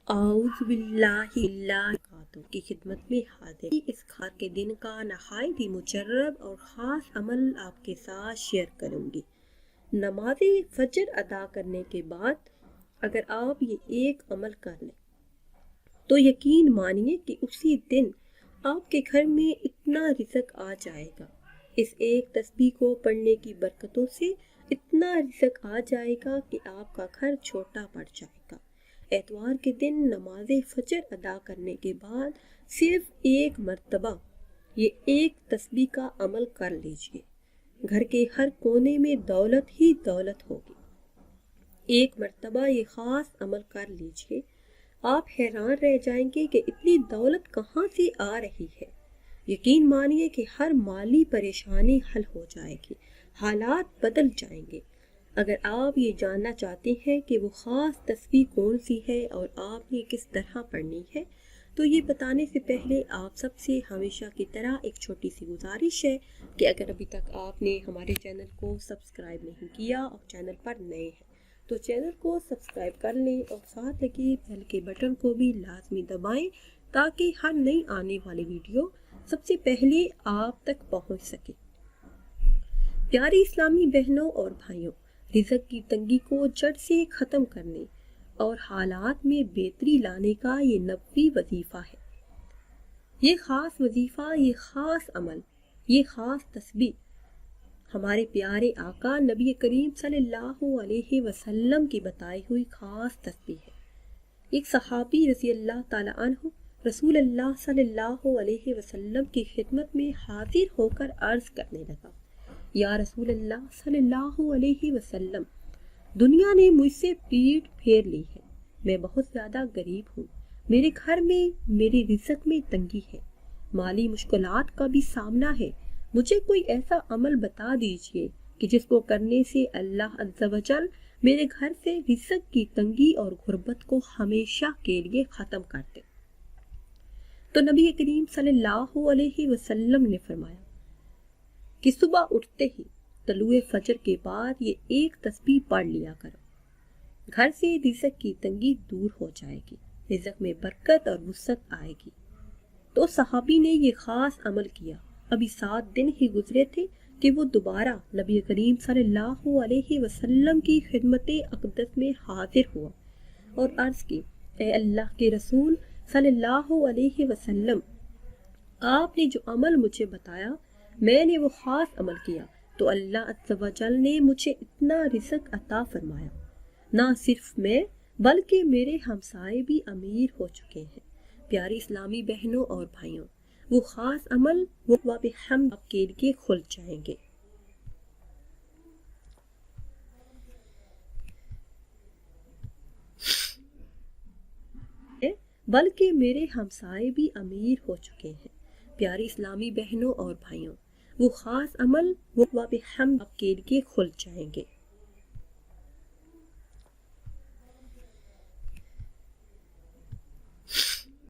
اعوذ باللہ کی خدمت میں حاضر اس خار کے دن کا نہایت ہی مجرب اور خاص عمل آپ کے ساتھ شیئر کروں گی۔ نماز فجر ادا کرنے کے بعد اگر آپ یہ ایک عمل کر لیں تو یقین مانیے کہ اسی دن آپ کے گھر میں اتنا رزق آ جائے گا، اس ایک تسبیح کو پڑھنے کی برکتوں سے اتنا رزق آ جائے گا کہ آپ کا گھر چھوٹا پڑ جائے گا۔ اتوار کے دن نماز فجر ادا کرنے کے بعد صرف ایک مرتبہ یہ ایک تسبیح کا عمل کر لیجئے، گھر کے ہر کونے میں دولت ہی دولت ہوگی۔ ایک مرتبہ یہ خاص عمل کر لیجئے، آپ حیران رہ جائیں گے کہ اتنی دولت کہاں سے آ رہی ہے۔ یقین مانیے کہ ہر مالی پریشانی حل ہو جائے گی، حالات بدل جائیں گے۔ اگر آپ یہ جاننا چاہتے ہیں کہ وہ خاص تسبیح کون سی ہے اور آپ نے کس طرح پڑھنی ہے، تو یہ بتانے سے پہلے آپ سب سے ہمیشہ کی طرح ایک چھوٹی سی گزارش ہے کہ اگر ابھی تک آپ نے ہمارے چینل کو سبسکرائب نہیں کیا اور چینل پر نئے ہیں تو چینل کو سبسکرائب کر لیں اور ساتھ لگے بیل کے بٹن کو بھی لازمی دبائیں تاکہ ہر نئی آنے والی ویڈیو سب سے پہلے آپ تک پہنچ سکے۔ پیاری اسلامی بہنوں اور بھائیوں، رزق کی تنگی کو جڑ سے ختم کرنے اور حالات میں بہتری لانے کا یہ نبوی وظیفہ ہے۔ یہ خاص وظیفہ، یہ خاص عمل، یہ خاص تسبیح ہمارے پیارے آقا نبی کریم صلی اللہ علیہ وسلم کی بتائی ہوئی خاص تسبیح ہے۔ ایک صحابی رضی اللہ تعالی عنہ رسول اللہ صلی اللہ علیہ وسلم کی خدمت میں حاضر ہو کر عرض کرنے لگا، یا رسول اللہ صلی اللہ علیہ وسلم، دنیا نے مجھ سے پیٹھ پھیر لی ہے، میں بہت زیادہ غریب ہوں، میرے گھر میں میرے رزق میں تنگی ہے، مالی مشکلات کا بھی سامنا ہے، مجھے کوئی ایسا عمل بتا دیجئے کہ جس کو کرنے سے اللہ عز و جل میرے گھر سے رزق کی تنگی اور غربت کو ہمیشہ کے لیے ختم کر دے۔ تو نبی کریم صلی اللہ علیہ وسلم نے فرمایا کہ صبح اٹھتے ہی طلوع فجر کے بعد یہ ایک تسبیح پڑھ لیا کرو، گھر سے رزق کی تنگی دور ہو جائے گی، رزق میں برکت اور وسعت آئے گی۔ تو صحابی نے یہ خاص عمل کیا۔ ابھی 7 دن ہی گزرے تھے کہ وہ دوبارہ نبی کریم صلی اللہ علیہ وسلم کی خدمت اقدس میں حاضر ہوا اور عرض کی، اے اللہ کے رسول صلی اللہ علیہ وسلم، آپ نے جو عمل مجھے بتایا میں نے وہ خاص عمل کیا تو اللہ عز و جل نے مجھے اتنا رزق عطا فرمایا، نہ صرف میں بلکہ میرے ہمسائے بھی امیر ہو چکے ہیں۔ پیاری اسلامی بہنوں اور بھائیوں، وہ خاص عمل وہ بحمد آپ کے لیے کھل جائیں گے۔ بلکہ میرے ہمسائے بھی امیر ہو چکے ہیں۔ پیاری اسلامی بہنوں اور بھائیوں، وہ خاص عمل وہ بحمد آپ کے لیے کھل جائیں گے۔